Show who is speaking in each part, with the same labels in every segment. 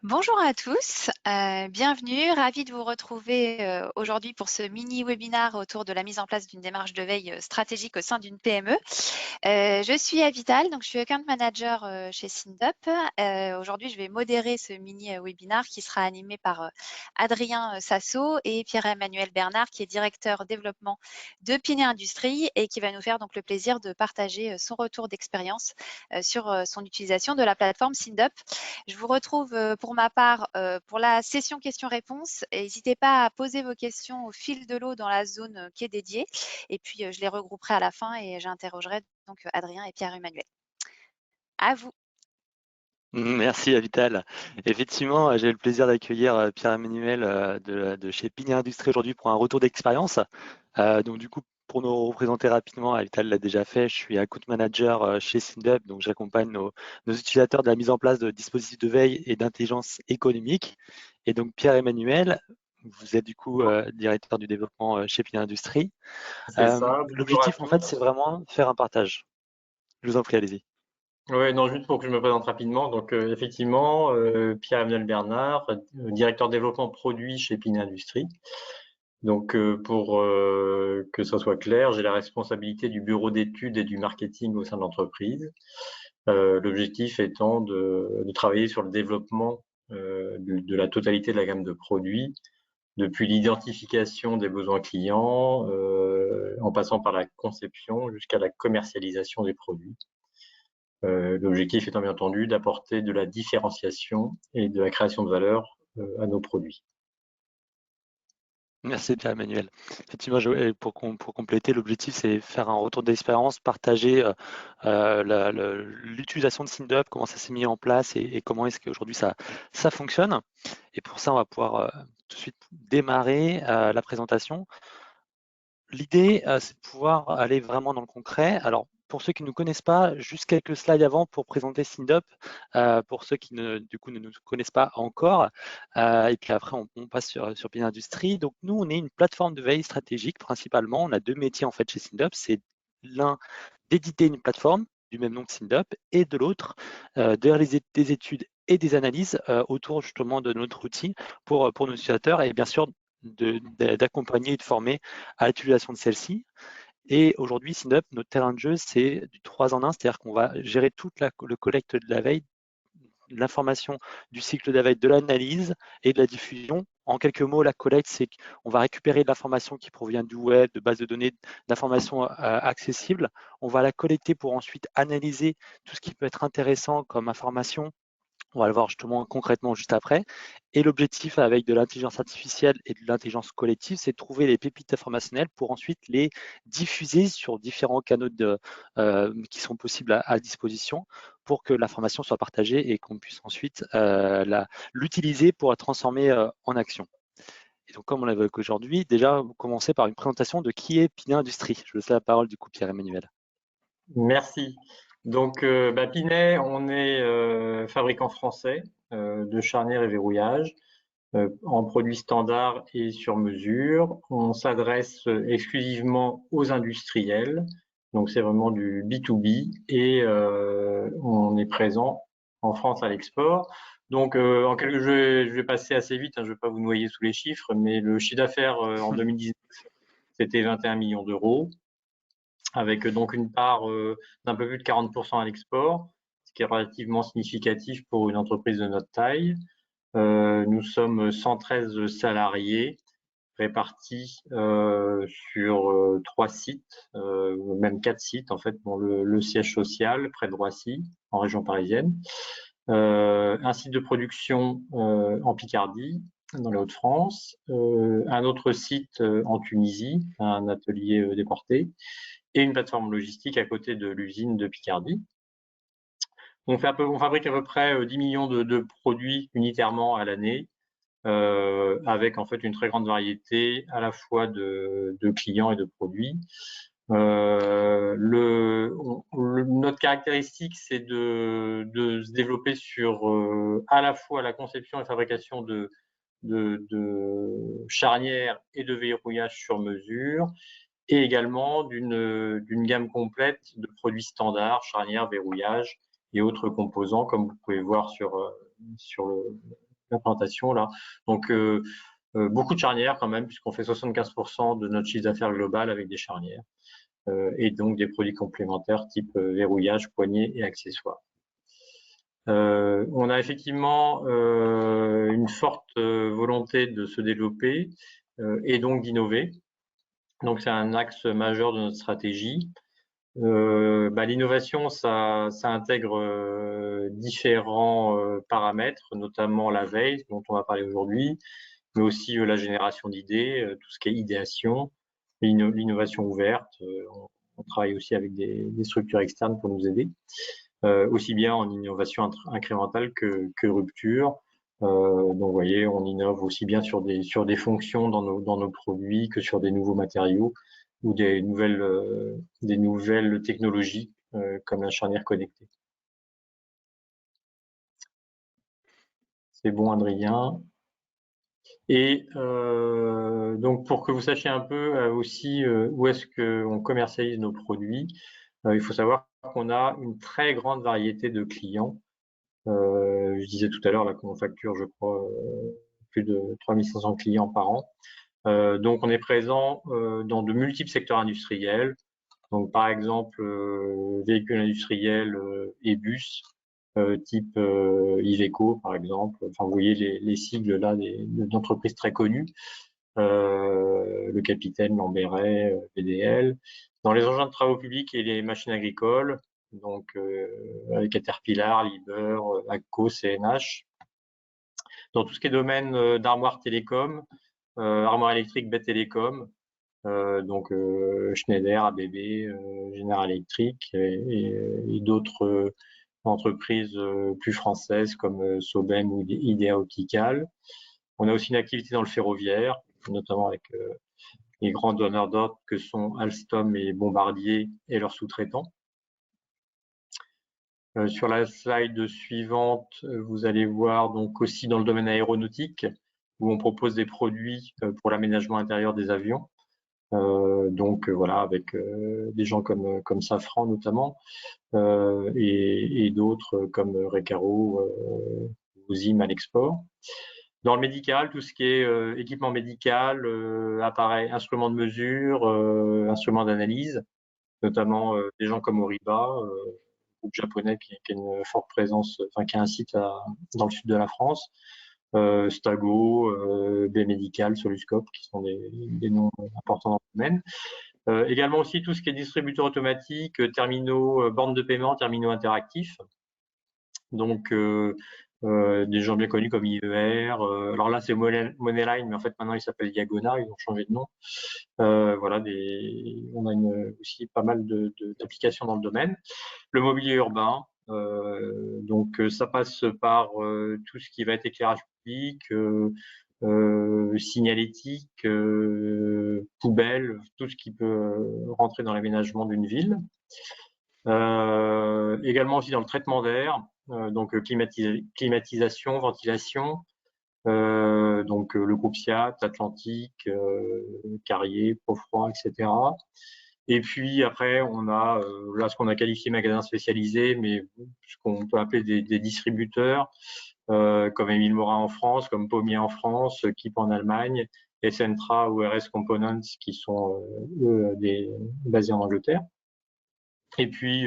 Speaker 1: Bonjour à tous, bienvenue, ravie de vous retrouver aujourd'hui pour ce mini-webinaire autour de la mise en place d'une démarche de veille stratégique au sein d'une PME. Je suis Avital, donc je suis Account Manager chez Sindup. Aujourd'hui, je vais modérer ce mini-webinaire qui sera animé par Adrien Sasso et Pierre-Emmanuel Bernard, qui est directeur développement de Pinet Industrie et qui va nous faire donc le plaisir de partager son retour d'expérience sur son utilisation de la plateforme Sindup. Je vous retrouve pour ma part pour la session questions-réponses. N'hésitez pas à poser vos questions au fil de l'eau dans la zone qui est dédiée. Et puis, je les regrouperai à la fin et j'interrogerai donc Adrien et Pierre-Emmanuel. À vous.
Speaker 2: Merci Avital. Effectivement, j'ai le plaisir d'accueillir Pierre-Emmanuel de chez Pinet Industrie aujourd'hui pour un retour d'expérience. Donc du coup, pour nous représenter rapidement, Avital l'a déjà fait, je suis account manager chez Sindup, donc j'accompagne nos utilisateurs de la mise en place de dispositifs de veille et d'intelligence économique. Et donc Pierre-Emmanuel, vous êtes du coup directeur du développement chez Pinet Industrie.
Speaker 3: C'est ça, bonjour à
Speaker 2: L'objectif en fait, c'est
Speaker 3: tous.
Speaker 2: vraiment faire un partage. Je vous en prie, allez-y.
Speaker 3: Ouais, non, juste pour que je me présente rapidement. Donc, effectivement, Pierre-Emmanuel Bernard, directeur développement produit chez Pinet Industrie. Donc, pour que ça soit clair, j'ai la responsabilité du bureau d'études et du marketing au sein de l'entreprise. L'objectif étant de travailler sur le développement de la totalité de la gamme de produits, depuis l'identification des besoins clients, en passant par la conception jusqu'à la commercialisation des produits. L'objectif étant bien entendu d'apporter de la différenciation et de la création de valeur à nos produits.
Speaker 2: Merci Pierre-Emmanuel. Effectivement, pour compléter, l'objectif, c'est faire un retour d'expérience, partager l'utilisation de Sindup, comment ça s'est mis en place et comment est-ce qu'aujourd'hui ça fonctionne. Et pour ça, on va pouvoir tout de suite démarrer la présentation. L'idée, c'est de pouvoir aller vraiment dans le concret. Alors, pour ceux qui ne nous connaissent pas, juste quelques slides avant pour présenter Sindup, pour ceux qui du coup ne nous connaissent pas encore. Et puis après, on passe sur Pinet Industrie. Donc, nous, on est une plateforme de veille stratégique principalement. On a deux métiers en fait chez Sindup. C'est l'un d'éditer une plateforme du même nom que Sindup et de l'autre, de réaliser des études et des analyses autour justement de notre outil pour nos utilisateurs et bien sûr d'accompagner et de former à l'utilisation de celle-ci. Et aujourd'hui, Sindup, notre terrain de jeu, c'est du 3 en 1, c'est-à-dire qu'on va gérer toute le collecte de la veille, de l'information du cycle de la veille, de l'analyse et de la diffusion. En quelques mots, la collecte, c'est qu'on va récupérer de l'information qui provient du web, de bases de données, d'informations accessibles. On va la collecter pour ensuite analyser tout ce qui peut être intéressant comme information. On va le voir justement concrètement juste après. Et l'objectif avec de l'intelligence artificielle et de l'intelligence collective, c'est de trouver les pépites informationnelles pour ensuite les diffuser sur différents canaux qui sont possibles à disposition pour que l'information soit partagée et qu'on puisse ensuite l'utiliser pour la transformer en action. Et donc, comme on l'évoque aujourd'hui, déjà, vous commencez par une présentation de qui est Pinet Industrie. Je vous laisse la parole du coup, Pierre-Emmanuel.
Speaker 3: Merci. Donc, Pinet, on est fabricant français de charnières et verrouillages en produits standards et sur mesure. On s'adresse exclusivement aux industriels. Donc, c'est vraiment du B2B et on est présent en France à l'export. Donc, je vais passer assez vite, hein, je ne vais pas vous noyer sous les chiffres, mais le chiffre d'affaires en 2019, c'était 21 millions d'euros, avec donc une part d'un peu plus de 40% à l'export, ce qui est relativement significatif pour une entreprise de notre taille. Nous sommes 113 salariés répartis sur 3 sites, même 4 sites en fait. Bon, le siège social près de Roissy, en région parisienne, un site de production en Picardie, dans les Hauts-de-France, un autre site en Tunisie, un atelier déporté, et une plateforme logistique à côté de l'usine de Picardie. On fabrique à peu près 10 millions de produits unitairement à l'année, avec en fait une très grande variété à la fois de clients et de produits. Notre caractéristique, c'est de se développer sur à la fois la conception et fabrication de charnières et de verrouillage sur mesure, et également d'une gamme complète de produits standards, charnières, verrouillage et autres composants, comme vous pouvez voir sur la présentation là. Donc, beaucoup de charnières quand même, puisqu'on fait 75% de notre chiffre d'affaires global avec des charnières. Et donc des produits complémentaires type verrouillage, poignée et accessoires. On a effectivement une forte volonté de se développer et donc d'innover. Donc c'est un axe majeur de notre stratégie. L'innovation, ça intègre différents paramètres, notamment la veille, dont on va parler aujourd'hui, mais aussi la génération d'idées, tout ce qui est idéation, l'innovation ouverte. On travaille aussi avec des structures externes pour nous aider, aussi bien en innovation incrémentale que rupture. Donc, vous voyez, on innove aussi bien sur des fonctions dans nos produits que sur des nouveaux matériaux ou des nouvelles technologies comme la charnière connectée. C'est bon, Adrien. Et donc, pour que vous sachiez un peu aussi où est-ce qu'on commercialise nos produits, il faut savoir qu'on a une très grande variété de clients. Je disais tout à l'heure qu'on facture, je crois, plus de 3500 clients par an. Donc, on est présent dans de multiples secteurs industriels. Donc, par exemple, véhicules industriels et bus, type Iveco, par exemple. Enfin, vous voyez les sigles là d'entreprises très connues. Le Capitaine, Lamberet, VDL. Dans les engins de travaux publics et les machines agricoles, donc avec Caterpillar, Liebherr, AGCO, CNH. Dans tout ce qui est domaine d'armoire télécom, armoire électrique, baie télécom, donc Schneider, ABB, General Electric et d'autres entreprises plus françaises comme Sobem ou Idea Optical. On a aussi une activité dans le ferroviaire, notamment avec les grands donneurs d'ordre que sont Alstom et Bombardier et leurs sous-traitants. Sur la slide suivante, vous allez voir donc aussi dans le domaine aéronautique où on propose des produits pour l'aménagement intérieur des avions. Donc voilà, avec des gens comme Safran notamment et d'autres comme Recaro ou Zim à l'export. Dans le médical, tout ce qui est équipement médical, appareils, instruments de mesure, instruments d'analyse, notamment des gens comme Oriba, groupe japonais qui a une forte présence, enfin qui a un site dans le sud de la France, Stago, B-Medical, Soluscope, qui sont des noms importants dans le domaine. Également aussi tout ce qui est distributeur automatique, terminaux, bornes de paiement, terminaux interactifs. Donc des gens bien connus comme IER. Alors là c'est Moneyline, mais en fait maintenant il s'appelle Diagona, ils ont changé de nom. Voilà, on a aussi pas mal d'applications dans le domaine. Le mobilier urbain, donc ça passe par tout ce qui va être éclairage public, signalétique, poubelle, tout ce qui peut rentrer dans l'aménagement d'une ville. Également aussi dans le traitement d'air, donc climatisation, ventilation, donc le groupe SIAT, Atlantique, Carrier, Profroid, etc. Et puis après, on a là ce qu'on a qualifié magasin spécialisé, mais ce qu'on peut appeler des distributeurs, comme Émile Morin en France, comme Pommier en France, Kip en Allemagne, Essentra ou RS Components qui sont basés en Angleterre. Et puis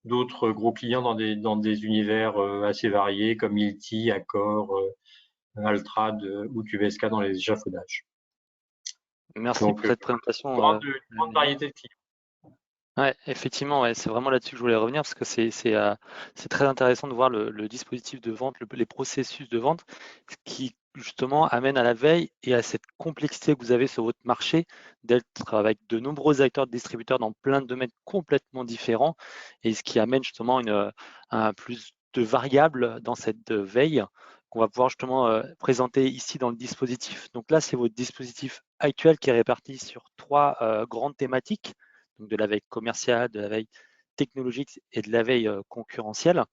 Speaker 3: d'autres gros clients dans des univers assez variés comme Ilti, Accor, Altrad ou QVSK dans les échafaudages.
Speaker 2: Merci pour cette présentation.
Speaker 3: Grande variété de clients.
Speaker 2: Ouais, effectivement, ouais, c'est vraiment là-dessus que je voulais revenir parce que c'est très intéressant de voir le dispositif de vente, les processus de vente qui justement amène à la veille et à cette complexité que vous avez sur votre marché d'être avec de nombreux acteurs distributeurs dans plein de domaines complètement différents et ce qui amène justement un plus de variables dans cette veille qu'on va pouvoir justement présenter ici dans le dispositif. Donc là, c'est votre dispositif actuel qui est réparti sur 3 grandes thématiques. Donc de la veille commerciale, de la veille technologique et de la veille concurrentielle.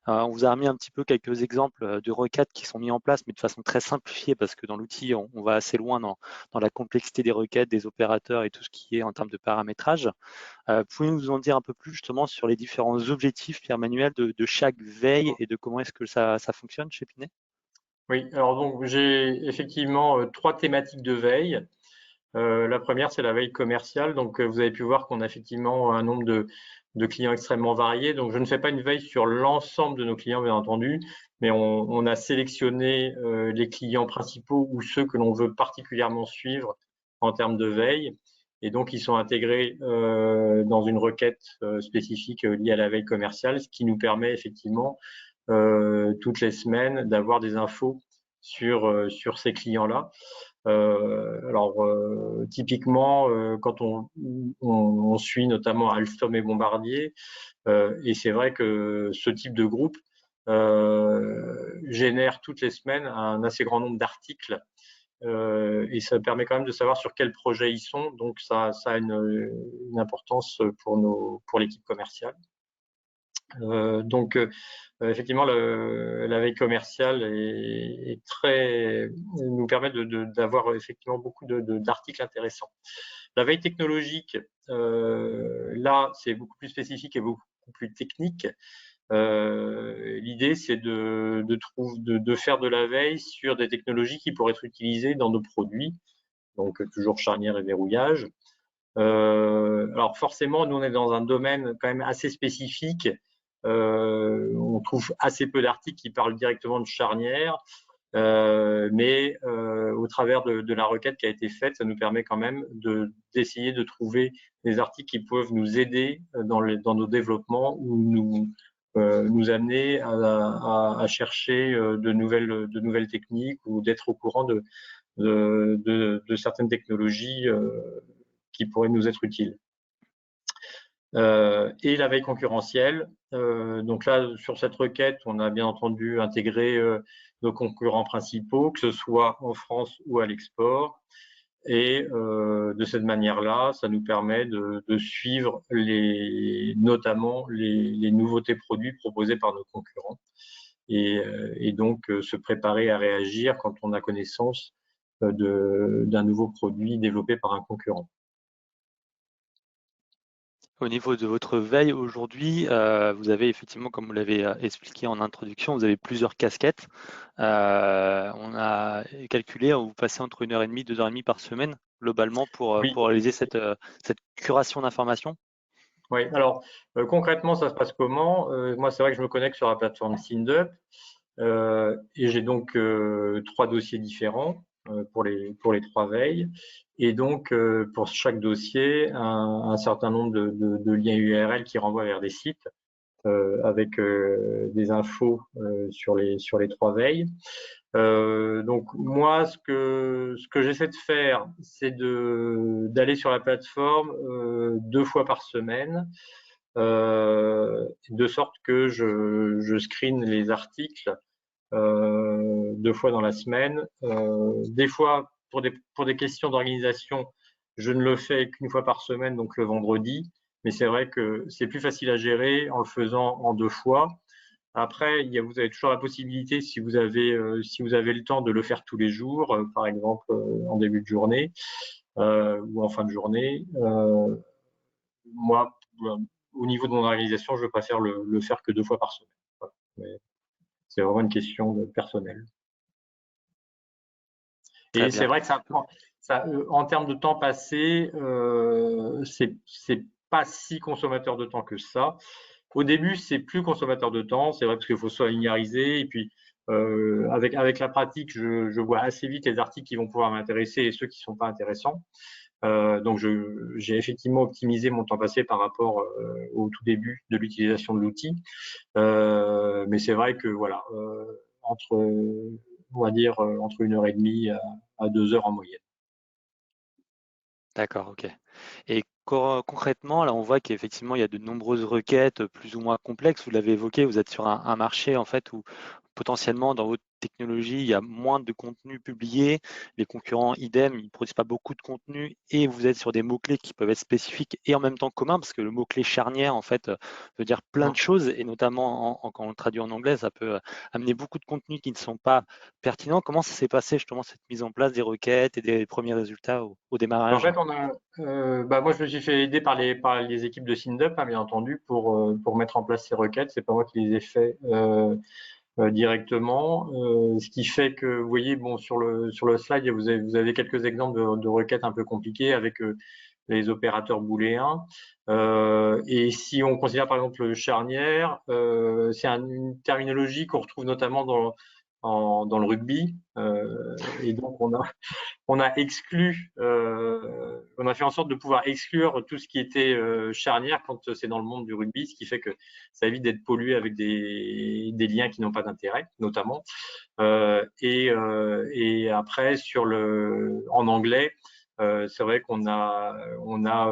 Speaker 2: On vous a remis un petit peu quelques exemples de requêtes qui sont mis en place, mais de façon très simplifiée, parce que dans l'outil, on va assez loin dans la complexité des requêtes, des opérateurs et tout ce qui est en termes de paramétrage. Pouvez-vous nous en dire un peu plus justement sur les différents objectifs, Pierre-Manuel, de chaque veille et de comment est-ce que ça fonctionne chez Pinet ?
Speaker 3: Oui, alors donc j'ai effectivement 3 thématiques de veille. La première, c'est la veille commerciale. Donc, vous avez pu voir qu'on a effectivement un nombre de clients extrêmement variés. Donc, je ne fais pas une veille sur l'ensemble de nos clients, bien entendu, mais on a sélectionné les clients principaux ou ceux que l'on veut particulièrement suivre en termes de veille. Et donc, ils sont intégrés dans une requête spécifique liée à la veille commerciale, ce qui nous permet effectivement toutes les semaines d'avoir des infos sur ces clients-là. Typiquement, quand on suit notamment Alstom et Bombardier, et c'est vrai que ce type de groupe génère toutes les semaines un assez grand nombre d'articles et ça permet quand même de savoir sur quel projet ils sont. Donc ça a une importance pour l'équipe commerciale. Effectivement, la veille commerciale nous permet d'avoir effectivement beaucoup d'articles intéressants. La veille technologique, là, c'est beaucoup plus spécifique et beaucoup plus technique. L'idée, c'est de faire de la veille sur des technologies qui pourraient être utilisées dans nos produits, donc toujours charnière et verrouillage. Alors forcément, nous, on est dans un domaine quand même assez spécifique. On trouve assez peu d'articles qui parlent directement de charnière, mais au travers de la requête qui a été faite, ça nous permet quand même d'essayer de trouver des articles qui peuvent nous aider dans nos développements ou nous amener à chercher de nouvelles techniques ou d'être au courant de certaines technologies qui pourraient nous être utiles. Et la veille concurrentielle. Donc là, sur cette requête, on a bien entendu intégré nos concurrents principaux, que ce soit en France ou à l'export. Et de cette manière-là, ça nous permet de suivre notamment les nouveautés produits proposés par nos concurrents et donc se préparer à réagir quand on a connaissance d'un nouveau produit développé par un concurrent.
Speaker 2: Au niveau de votre veille aujourd'hui, vous avez effectivement, comme vous l'avez expliqué en introduction, vous avez plusieurs casquettes. On a calculé, vous passez entre 1h30 et 2h30 par semaine, globalement, pour réaliser cette curation d'informations.
Speaker 3: Oui, alors concrètement, ça se passe comment? Moi, c'est vrai que je me connecte sur la plateforme SINDUP et j'ai donc 3 dossiers différents pour les 3 veilles. Et donc, pour chaque dossier, un certain nombre de liens URL qui renvoient vers des sites avec des infos sur les 3 veilles. Donc moi, ce que j'essaie de faire, c'est d'aller sur la plateforme 2 fois par semaine, de sorte que je screen les articles 2 fois dans la semaine. Des fois, pour des questions d'organisation, je ne le fais qu'une fois par semaine, donc le vendredi. Mais c'est vrai que c'est plus facile à gérer en le faisant en 2 fois. Après, vous avez toujours la possibilité, si vous avez le temps, de le faire tous les jours, par exemple en début de journée ou en fin de journée. Moi, au niveau de mon organisation, je préfère le faire que 2 fois par semaine. Voilà. C'est vraiment une question personnelle. Et c'est vrai que en termes de temps passé, c'est pas si consommateur de temps que ça. Au début, c'est plus consommateur de temps, c'est vrai parce qu'il faut se familiariser et puis avec la pratique, je vois assez vite les articles qui vont pouvoir m'intéresser et ceux qui ne sont pas intéressants. Donc j'ai effectivement optimisé mon temps passé par rapport au tout début de l'utilisation de l'outil. Mais c'est vrai que voilà, entre 1h30 à 2 heures en moyenne.
Speaker 2: D'accord, ok. Et concrètement, là, on voit qu'effectivement, il y a de nombreuses requêtes plus ou moins complexes. Vous l'avez évoqué, vous êtes sur un marché en fait où potentiellement dans votre technologie, il y a moins de contenu publié. Les concurrents, idem, ils ne produisent pas beaucoup de contenu et vous êtes sur des mots-clés qui peuvent être spécifiques et en même temps communs parce que le mot-clé charnière, en fait, veut dire plein de choses et notamment quand on le traduit en anglais, ça peut amener beaucoup de contenus qui ne sont pas pertinents. Comment ça s'est passé justement cette mise en place des requêtes et des premiers résultats au démarrage?
Speaker 3: En fait, moi, je me suis fait aider par les équipes de SINDUP, hein, bien entendu, pour mettre en place ces requêtes. C'est pas moi qui les ai fait directement, ce qui fait que, vous voyez, bon, sur le slide, vous avez quelques exemples de requêtes un peu compliquées avec les opérateurs booléens. Et si on considère par exemple le charnière, c'est une terminologie qu'on retrouve notamment dans le rugby. Et donc on a exclu, on a fait en sorte de pouvoir exclure tout ce qui était charnière quand c'est dans le monde du rugby, ce qui fait que ça évite d'être pollué avec des liens qui n'ont pas d'intérêt, notamment. Et après, en anglais, c'est vrai qu'on a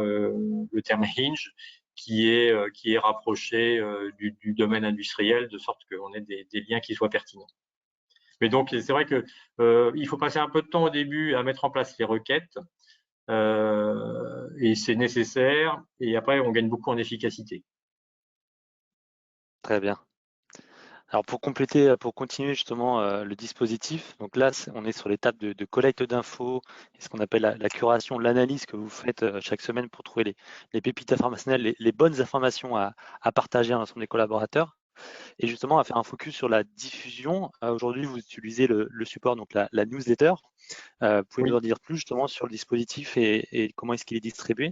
Speaker 3: le terme hinge qui est rapproché du domaine industriel, de sorte qu'on ait des liens qui soient pertinents. Mais donc, c'est vrai que il faut passer un peu de temps au début à mettre en place les requêtes, et c'est nécessaire. Et après, on gagne beaucoup en efficacité.
Speaker 2: Très bien. Alors pour compléter, pour continuer justement le dispositif, donc là on est sur l'étape de collecte d'infos et ce qu'on appelle la curation, l'analyse que vous faites chaque semaine pour trouver les pépites informationnelles, les bonnes informations à partager à l'ensemble des collaborateurs. Et justement à faire un focus sur la diffusion. Aujourd'hui vous utilisez le support, donc la newsletter. Pouvez-vous nous en dire plus justement sur le dispositif et comment est-ce qu'il est distribué?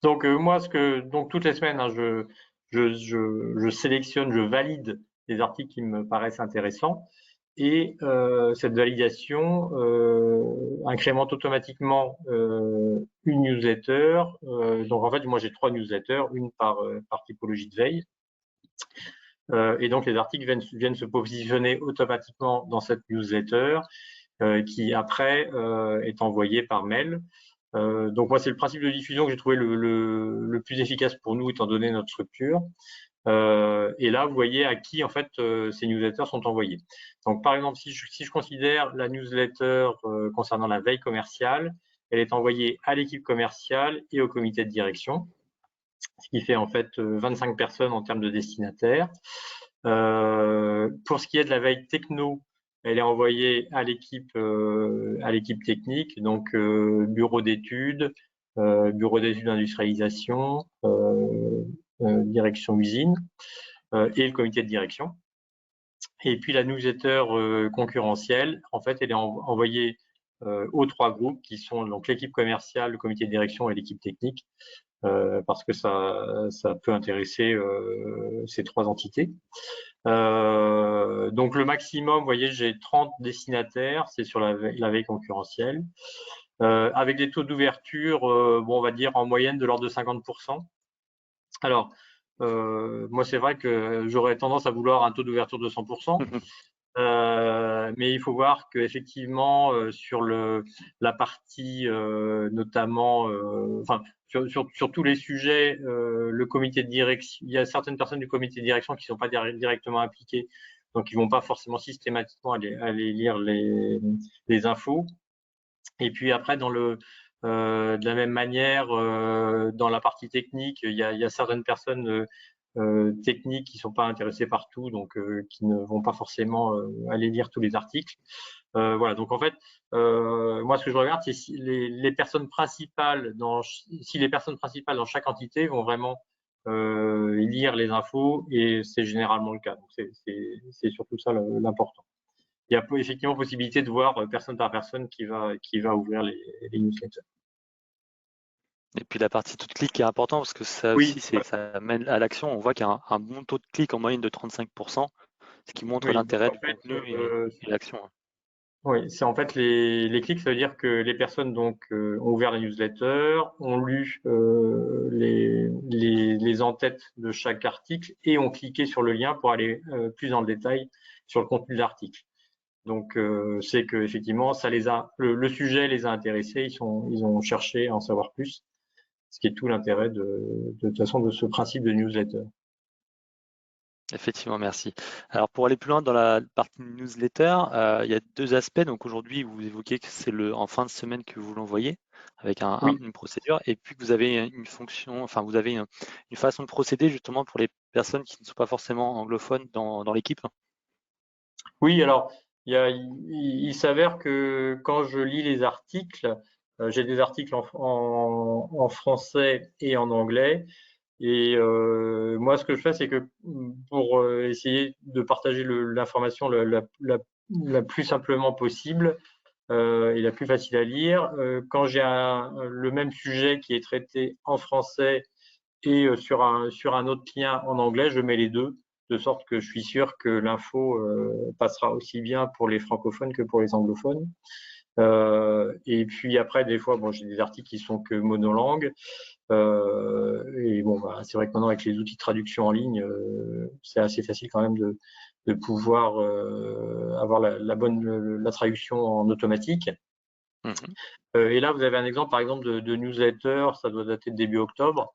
Speaker 3: Donc moi, donc toutes les semaines, hein, je sélectionne, je valide les articles qui me paraissent intéressants, et cette validation incrémente automatiquement une newsletter. Donc en fait, moi j'ai 3 newsletters, une par typologie de veille. Et donc les articles viennent se positionner automatiquement dans cette newsletter qui après est envoyée par mail. Donc moi, c'est le principe de diffusion que j'ai trouvé le plus efficace pour nous, étant donné notre structure. Et là, vous voyez à qui en fait ces newsletters sont envoyés. Donc par exemple, si je considère la newsletter concernant la veille commerciale, elle est envoyée à l'équipe commerciale et au comité de direction, ce qui fait en fait 25 personnes en termes de destinataires. Pour ce qui est de la veille techno, elle est envoyée à l'équipe technique, donc bureau d'études d'industrialisation, direction usine et le comité de direction. Et puis la newsletter concurrentielle, en fait, elle est envoyée aux 3 groupes qui sont donc l'équipe commerciale, le comité de direction et l'équipe technique, parce que ça peut intéresser ces 3 entités. Donc le maximum, vous voyez, j'ai 30 destinataires, c'est sur la veille concurrentielle, avec des taux d'ouverture, bon, on va dire en moyenne de l'ordre de 50%. Alors, moi, c'est vrai que j'aurais tendance à vouloir un taux d'ouverture de 100%. Mais il faut voir qu'effectivement, sur la partie notamment, enfin, sur tous les sujets, le comité de direction, il y a certaines personnes du comité de direction qui ne sont pas directement impliquées, donc ils ne vont pas forcément systématiquement aller lire les infos. Et puis après, de la même manière, dans la partie technique, il y a certaines personnes techniques qui ne sont pas intéressées par tout, donc qui ne vont pas forcément aller lire tous les articles. Voilà, donc en fait, moi ce que je regarde, c'est si les personnes principales dans chaque entité vont vraiment lire les infos, et c'est généralement le cas. Donc c'est surtout ça l'important. Il y a effectivement possibilité de voir personne par personne qui va ouvrir les newsletters.
Speaker 2: Et puis la partie taux de clic qui est important parce que ça
Speaker 3: Oui,
Speaker 2: aussi, ça mène à l'action. On voit qu'il y a un bon taux de clic en moyenne de 35%, ce qui montre
Speaker 3: oui.
Speaker 2: l'intérêt
Speaker 3: En
Speaker 2: du
Speaker 3: fait,
Speaker 2: contenu et l'action.
Speaker 3: oui, c'est en fait les clics, ça veut dire que les personnes donc ont ouvert la newsletter, ont lu les en-têtes de chaque article et ont cliqué sur le lien pour aller plus dans le détail sur le contenu de l'article. Donc c'est que effectivement le sujet les a intéressés, ils ont cherché à en savoir plus, ce qui est tout l'intérêt de toute façon de ce principe de newsletter.
Speaker 2: Effectivement, merci. Alors pour aller plus loin dans la partie newsletter, il y a 2 aspects. Donc aujourd'hui, vous évoquez que c'est en fin de semaine que vous l'envoyez avec
Speaker 3: Oui.
Speaker 2: une procédure, et puis que vous avez une fonction, enfin vous avez une façon de procéder justement pour les personnes qui ne sont pas forcément anglophones dans l'équipe.
Speaker 3: Oui, alors il s'avère que quand je lis les articles, j'ai des articles en français et en anglais. Et moi, ce que je fais, c'est que pour essayer de partager l'information la plus simplement possible et la plus facile à lire, quand j'ai le même sujet qui est traité en français et sur un autre lien en anglais, je mets les deux, de sorte que je suis sûr que l'info passera aussi bien pour les francophones que pour les anglophones. Et puis après, des fois, bon, j'ai des articles qui sont que monolangues. Et bon, bah, c'est vrai que maintenant, avec les outils de traduction en ligne, c'est assez facile quand même de pouvoir avoir la traduction en automatique. Et là, vous avez un exemple, par exemple, de newsletter, ça doit dater de début octobre.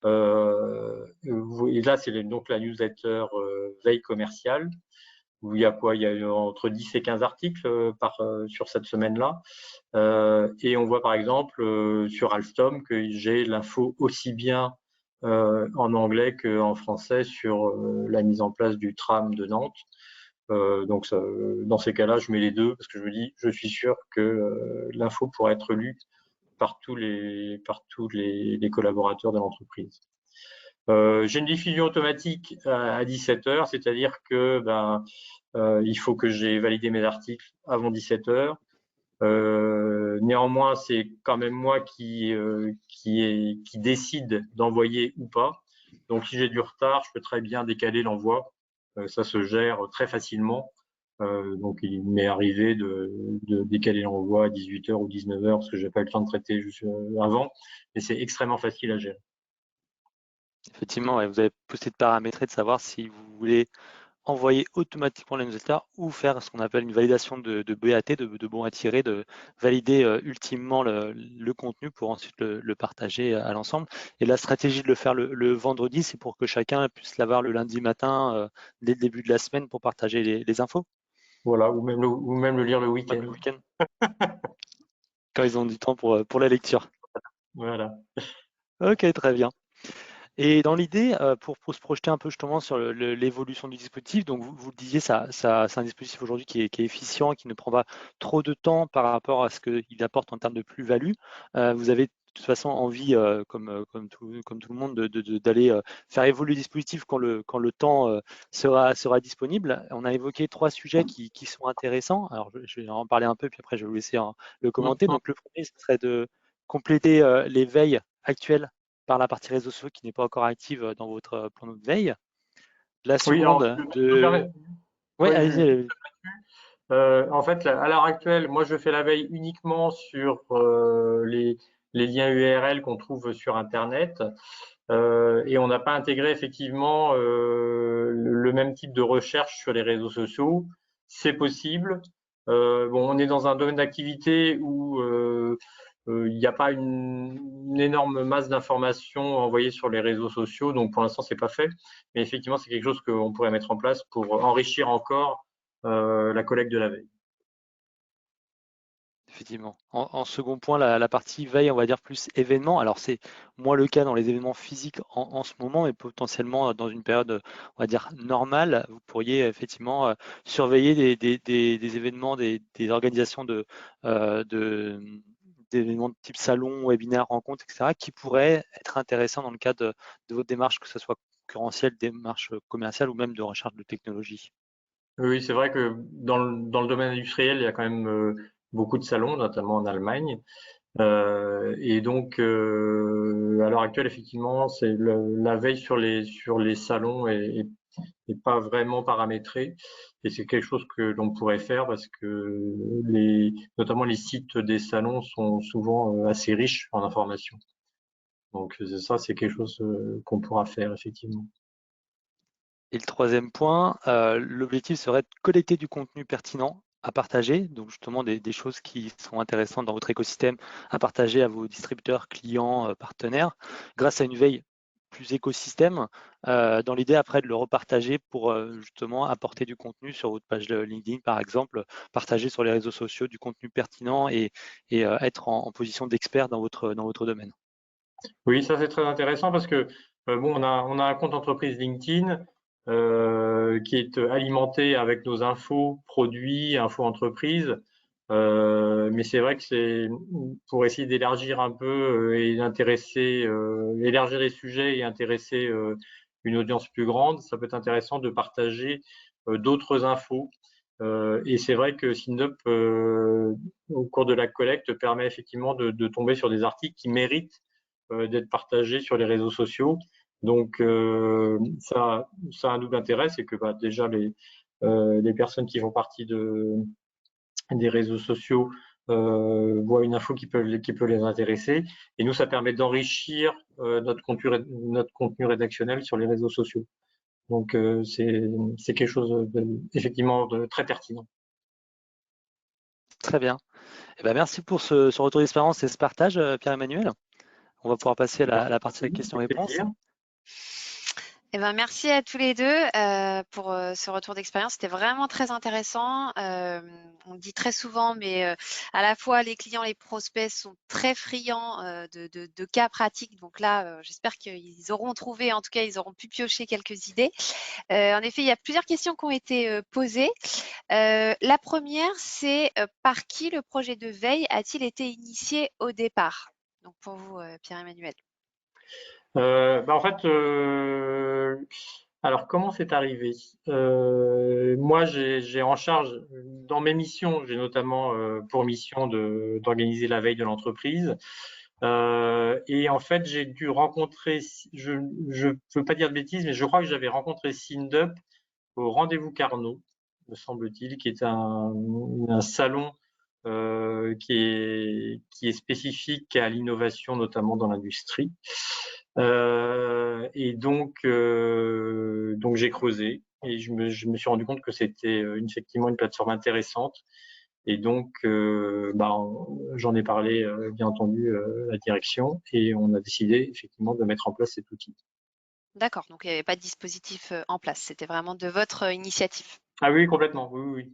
Speaker 3: Et là, c'est donc la newsletter veille commerciale, où il y a quoi? Il y a entre 10 et 15 articles sur cette semaine-là. Et on voit par exemple sur Alstom que j'ai l'info aussi bien en anglais qu'en français sur la mise en place du tram de Nantes. Donc dans ces cas-là, je mets les deux parce que je me dis, je suis sûr que l'info pourra être lue par tous les collaborateurs de l'entreprise. J'ai une diffusion automatique à 17 h, c'est-à-dire que il faut que j'ai validé mes articles avant 17 h. Néanmoins, c'est quand même moi qui décide d'envoyer ou pas. Donc, si j'ai du retard, je peux très bien décaler l'envoi. Ça se gère très facilement. Donc, il m'est arrivé de décaler l'envoi à 18 h ou 19 h parce que j'ai pas eu le temps de traiter juste avant. Mais c'est extrêmement facile à gérer.
Speaker 2: Effectivement, ouais, vous avez possibilité de paramétrer, de savoir si vous voulez envoyer automatiquement la newsletter ou faire ce qu'on appelle une validation de BAT, de bon à tirer, de valider ultimement le contenu pour ensuite le partager à l'ensemble. Et la stratégie de le faire le vendredi, c'est pour que chacun puisse l'avoir le lundi matin dès le début de la semaine pour partager les infos.
Speaker 3: Voilà, ou même le lire le week-end.
Speaker 2: Quand ils ont du temps pour la lecture.
Speaker 3: Voilà.
Speaker 2: Ok, très bien. Et dans l'idée, pour se projeter un peu justement sur l'évolution du dispositif, donc vous le disiez, c'est un dispositif aujourd'hui qui est efficient, qui ne prend pas trop de temps par rapport à ce qu'il apporte en termes de plus-value. Vous avez de toute façon envie, comme tout le monde, d'aller faire évoluer le dispositif quand le temps sera disponible. On a évoqué 3 sujets qui sont intéressants. Alors, je vais en parler un peu, puis après, je vais vous laisser le commenter. Donc, le premier, ce serait de compléter les veilles actuelles par la partie réseaux sociaux qui n'est pas encore active dans votre plan de veille. La
Speaker 3: Oui, alors,
Speaker 2: seconde de... Oui, allez-y.
Speaker 3: En fait, à l'heure actuelle, moi, je fais la veille uniquement sur les liens URL qu'on trouve sur Internet. Et on n'a pas intégré effectivement le même type de recherche sur les réseaux sociaux. C'est possible. Bon, on est dans un domaine d'activité où il n'y a pas une énorme masse d'informations envoyées sur les réseaux sociaux, donc pour l'instant, c'est pas fait. Mais effectivement, c'est quelque chose qu'on pourrait mettre en place pour enrichir encore la collecte de la veille.
Speaker 2: Effectivement. En second point, la partie veille, on va dire plus événements. Alors, c'est moins le cas dans les événements physiques en ce moment, mais potentiellement dans une période, on va dire, normale, vous pourriez effectivement surveiller des événements, des organisations d'événements de type salon, webinaire, rencontre, etc., qui pourraient être intéressants dans le cadre de votre démarche, que ce soit concurrentielle, démarche commerciale ou même de recherche de technologie.
Speaker 3: Oui, c'est vrai que dans le domaine industriel, il y a quand même beaucoup de salons, notamment en Allemagne. Et donc, à l'heure actuelle, effectivement, c'est la veille sur les salons est pas vraiment paramétrée. Et c'est quelque chose que l'on pourrait faire parce que notamment les sites des salons sont souvent assez riches en informations. Donc, ça, c'est quelque chose qu'on pourra faire, effectivement.
Speaker 2: Et le troisième point, l'objectif serait de collecter du contenu pertinent à partager, donc justement des choses qui sont intéressantes dans votre écosystème à partager à vos distributeurs, clients, partenaires, grâce à une veille plus écosystème, dans l'idée après de le repartager pour justement apporter du contenu sur votre page LinkedIn par exemple, partager sur les réseaux sociaux du contenu pertinent et être en position d'expert dans votre domaine.
Speaker 3: Oui, ça c'est très intéressant parce que bon, on a un compte entreprise LinkedIn qui est alimenté avec nos infos produits, infos entreprises. Mais c'est vrai que c'est pour essayer d'élargir un peu et d'intéresser, élargir les sujets et intéresser une audience plus grande, ça peut être intéressant de partager d'autres infos. Et c'est vrai que SINDUP, au cours de la collecte, permet effectivement de tomber sur des articles qui méritent d'être partagés sur les réseaux sociaux. Donc ça a un double intérêt, c'est que déjà les personnes qui font partie des réseaux sociaux voient une info qui peut les intéresser. Et nous, ça permet d'enrichir notre contenu rédactionnel sur les réseaux sociaux. Donc c'est quelque chose effectivement de très pertinent.
Speaker 2: Très bien. Eh ben, merci pour ce retour d'expérience et ce partage, Pierre-Emmanuel. On va pouvoir passer à la partie questions-réponses.
Speaker 1: Eh ben, merci à tous les deux pour ce retour d'expérience. C'était vraiment très intéressant. On le dit très souvent, mais à la fois les clients, les prospects sont très friands de cas pratiques. Donc là, j'espère qu'ils auront trouvé, en tout cas, ils auront pu piocher quelques idées. En effet, il y a plusieurs questions qui ont été posées. La première, c'est par qui le projet de veille a-t-il été initié au départ? Donc pour vous, Pierre-Emmanuel.
Speaker 3: En fait, alors comment c'est arrivé? Moi, j'ai en charge dans mes missions, j'ai notamment pour mission d'organiser la veille de l'entreprise. Et en fait, j'ai dû rencontrer, je ne veux pas dire de bêtises, mais je crois que j'avais rencontré SINDUP au Rendez-vous Carnot, me semble-t-il, qui est un salon qui est spécifique à l'innovation, notamment dans l'industrie. Et donc j'ai creusé et je me suis rendu compte que c'était effectivement une plateforme intéressante. Et donc, j'en ai parlé, bien entendu, à la direction et on a décidé effectivement de mettre en place cet outil.
Speaker 1: D'accord, donc il n'y avait pas de dispositif en place, c'était vraiment de votre initiative.
Speaker 3: Ah oui, complètement, oui, oui.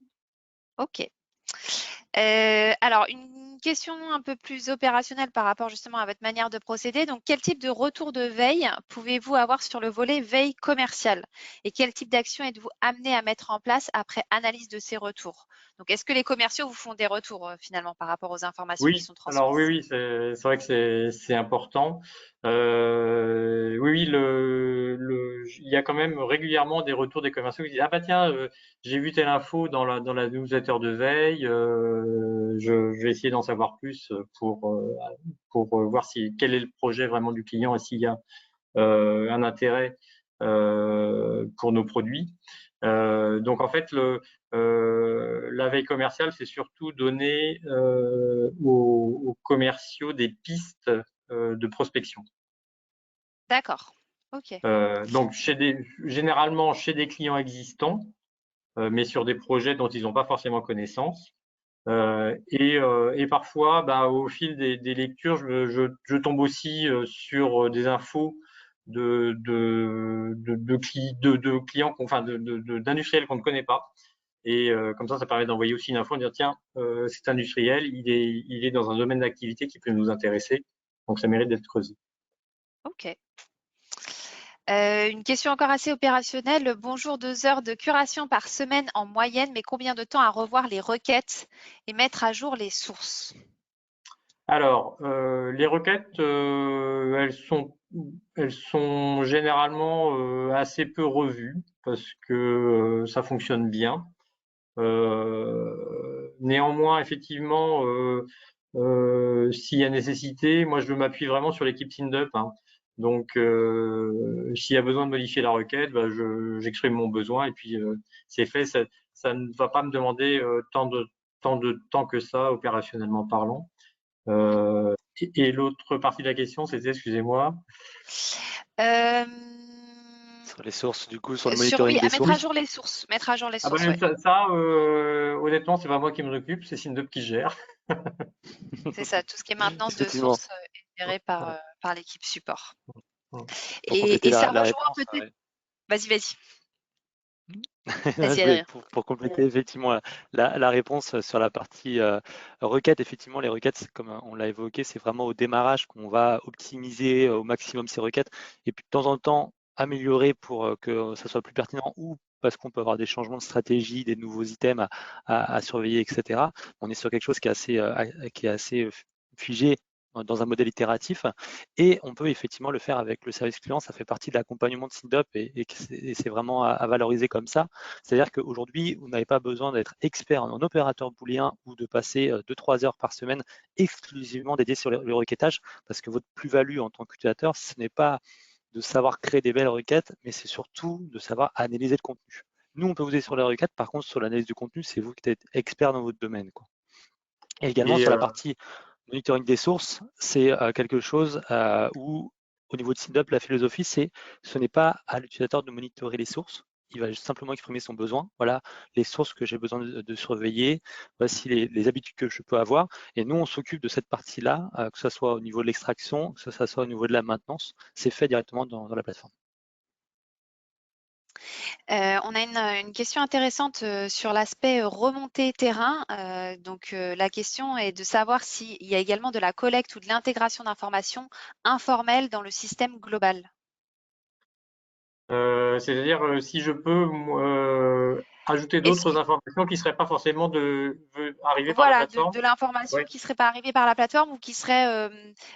Speaker 1: Ok. Alors, une question un peu plus opérationnelle par rapport justement à votre manière de procéder. Donc, quel type de retour de veille pouvez-vous avoir sur le volet veille commerciale? Et quel type d'action êtes-vous amené à mettre en place après analyse de ces retours? Donc, est-ce que les commerciaux vous font des retours finalement par rapport aux informations qui
Speaker 3: Oui,
Speaker 1: sont
Speaker 3: alors
Speaker 1: transmises?
Speaker 3: oui, c'est vrai que c'est important. Oui, il y a quand même régulièrement des retours des commerciaux qui disent ah bah tiens, j'ai vu telle info dans la newsletter de veille, je vais essayer d'en savoir plus pour voir quel est le projet vraiment du client et s'il y a un intérêt pour nos produits. Donc en fait, la veille commerciale, c'est surtout donner aux commerciaux des pistes de prospection.
Speaker 1: D'accord, ok.
Speaker 3: Donc généralement chez des clients existants, mais sur des projets dont ils n'ont pas forcément connaissance. Et parfois, au fil des lectures, je tombe aussi sur des infos de clients, enfin d'industriels qu'on ne connaît pas. Et comme ça permet d'envoyer aussi une info, de dire tiens, cet industriel, il est dans un domaine d'activité qui peut nous intéresser, donc ça mérite d'être creusé.
Speaker 1: Ok. Une question encore assez opérationnelle. Bonjour, 2 heures de curation par semaine en moyenne, mais combien de temps à revoir les requêtes et mettre à jour les sources?
Speaker 3: Alors, les requêtes, elles sont généralement assez peu revues parce que ça fonctionne bien. Néanmoins, effectivement, s'il y a nécessité, moi je m'appuie vraiment sur l'équipe SINDUP, hein. Donc, s'il y a besoin de modifier la requête, j'exprime mon besoin et puis c'est fait. Ça ne va pas me demander tant de temps que ça, opérationnellement parlant. Et l'autre partie de la question, c'était, excusez-moi.
Speaker 1: Euh,
Speaker 2: Sur les sources, du coup, sur le
Speaker 1: oui,
Speaker 2: monitoring des
Speaker 1: à mettre à
Speaker 2: sources.
Speaker 1: jour les sources. Mettre à jour les
Speaker 3: Ah
Speaker 1: sources, ouais.
Speaker 3: Honnêtement, c'est pas moi qui me occupe, c'est SINDUP qui gère.
Speaker 1: C'est ça, tout ce qui est maintenance de
Speaker 2: Effectivement,
Speaker 1: sources est géré par l'équipe support.
Speaker 2: pour compléter
Speaker 1: Et ça
Speaker 2: la
Speaker 1: rejoint
Speaker 2: réponse,
Speaker 1: peut-être. Vas-y, vas-y.
Speaker 2: je
Speaker 1: Vas-y,
Speaker 2: voulais,
Speaker 1: Adrien.
Speaker 2: pour compléter effectivement la réponse sur la partie requête, effectivement, les requêtes, comme on l'a évoqué, c'est vraiment au démarrage qu'on va optimiser au maximum ces requêtes et puis de temps en temps améliorer pour que ça soit plus pertinent ou parce qu'on peut avoir des changements de stratégie, des nouveaux items à surveiller, etc. On est sur quelque chose qui est assez figé dans un modèle itératif, et on peut effectivement le faire avec le service client. Ça fait partie de l'accompagnement de SynDup, et c'est vraiment à valoriser comme ça. C'est-à-dire qu'aujourd'hui, vous n'avez pas besoin d'être expert en opérateur booléen ou de passer 2-3 heures par semaine exclusivement dédié sur le requêtage, parce que votre plus-value en tant qu'utilisateur, ce n'est pas de savoir créer des belles requêtes, mais c'est surtout de savoir analyser le contenu. Nous, on peut vous aider sur les requêtes, par contre, sur l'analyse du contenu, c'est vous qui êtes expert dans votre domaine, quoi. Et également, sur la partie monitoring des sources, c'est quelque chose où, au niveau de SynDup, la philosophie, ce n'est pas à l'utilisateur de monitorer les sources. Il va simplement exprimer son besoin. Voilà les sources que j'ai besoin de surveiller. Voici les habitudes que je peux avoir. Et nous, on s'occupe de cette partie-là, que ce soit au niveau de l'extraction, que ce soit au niveau de la maintenance. C'est fait directement dans la plateforme.
Speaker 1: On a une question intéressante sur l'aspect remontée terrain. Donc, la question est de savoir s'il y a également de la collecte ou de l'intégration d'informations informelles dans le système global.
Speaker 3: C'est-à-dire si je peux ajouter d'autres informations qui ne seraient pas forcément arrivées par la
Speaker 1: Voilà,
Speaker 3: plateforme.
Speaker 1: de l'information
Speaker 3: Ouais.
Speaker 1: qui ne serait pas arrivée par la plateforme ou qui serait…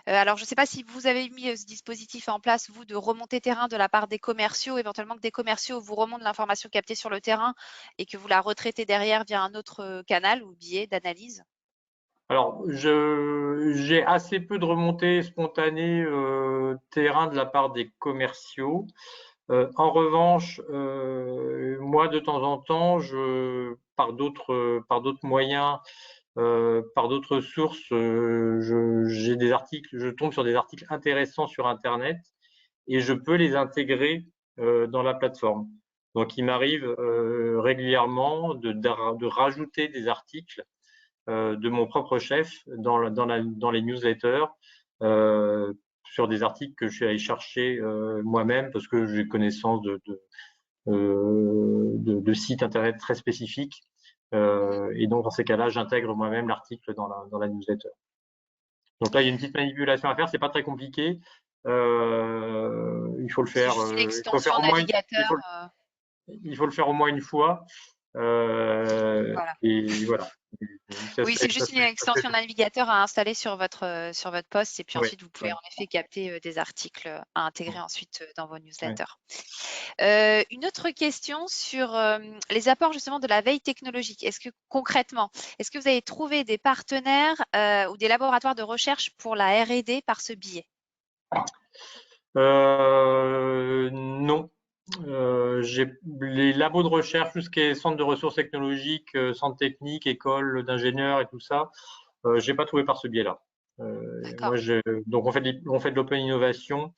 Speaker 1: alors, je ne sais pas si vous avez mis ce dispositif en place, vous, de remontée terrain de la part des commerciaux, éventuellement que des commerciaux vous remontent l'information captée sur le terrain et que vous la retraitez derrière via un autre canal ou biais d'analyse.
Speaker 3: Alors, j'ai assez peu de remontées spontanées terrain de la part des commerciaux. En revanche, moi, de temps en temps, par d'autres moyens, par d'autres sources, j'ai des articles, je tombe sur des articles intéressants sur Internet et je peux les intégrer dans la plateforme. Donc, il m'arrive régulièrement de rajouter des articles de mon propre chef dans les newsletters sur des articles que je suis allé chercher moi-même parce que j'ai connaissance de sites internet très spécifiques. Et donc, dans ces cas-là, j'intègre moi-même l'article dans la newsletter. Donc là, il y a une petite manipulation à faire. C'est pas très compliqué. Il faut le faire.
Speaker 1: C'est juste une
Speaker 3: Il faut le faire
Speaker 1: extension
Speaker 3: au moins.
Speaker 1: navigateur.
Speaker 3: Il faut le faire au moins une fois.
Speaker 1: Voilà.
Speaker 3: Et voilà.
Speaker 1: Oui, c'est juste une extension navigateur à installer sur votre poste et puis ensuite vous pouvez en effet capter des articles à intégrer ensuite dans vos newsletters. Une autre question sur les apports justement de la veille technologique. Est-ce que concrètement, est-ce que vous avez trouvé des partenaires ou des laboratoires de recherche pour la R&D par ce biais?
Speaker 3: Non. Les labos de recherche, tout ce qui est centre de ressources technologiques, centre technique, école d'ingénieurs et tout ça, j'ai pas trouvé par ce biais-là. Moi, donc on fait de l'open innovation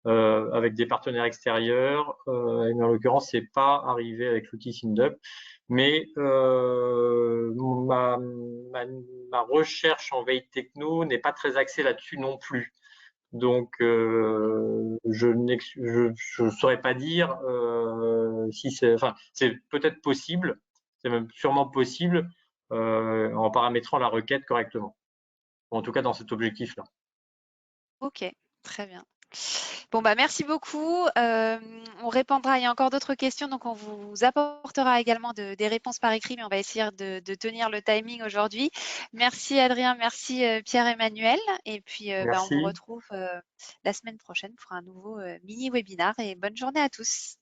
Speaker 3: avec des partenaires extérieurs. Et en l'occurrence, c'est pas arrivé avec l'outil SynDup, mais ma recherche en veille techno n'est pas très axée là-dessus non plus. Donc, je ne saurais pas dire si c'est, enfin, c'est peut-être possible, c'est même sûrement possible en paramétrant la requête correctement. En tout cas, dans cet objectif-là.
Speaker 1: Ok, très bien. Bon, bah, merci beaucoup. On répondra, il y a encore d'autres questions, donc on vous apportera également des réponses par écrit, mais on va essayer de tenir le timing aujourd'hui. Merci Adrien, merci Pierre-Emmanuel. Et puis, bah, on vous retrouve la semaine prochaine pour un nouveau mini-webinar et bonne journée à tous.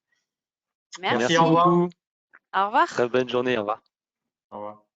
Speaker 3: Merci, au revoir.
Speaker 1: Au revoir.
Speaker 2: Très bonne journée, au revoir.
Speaker 3: Au revoir.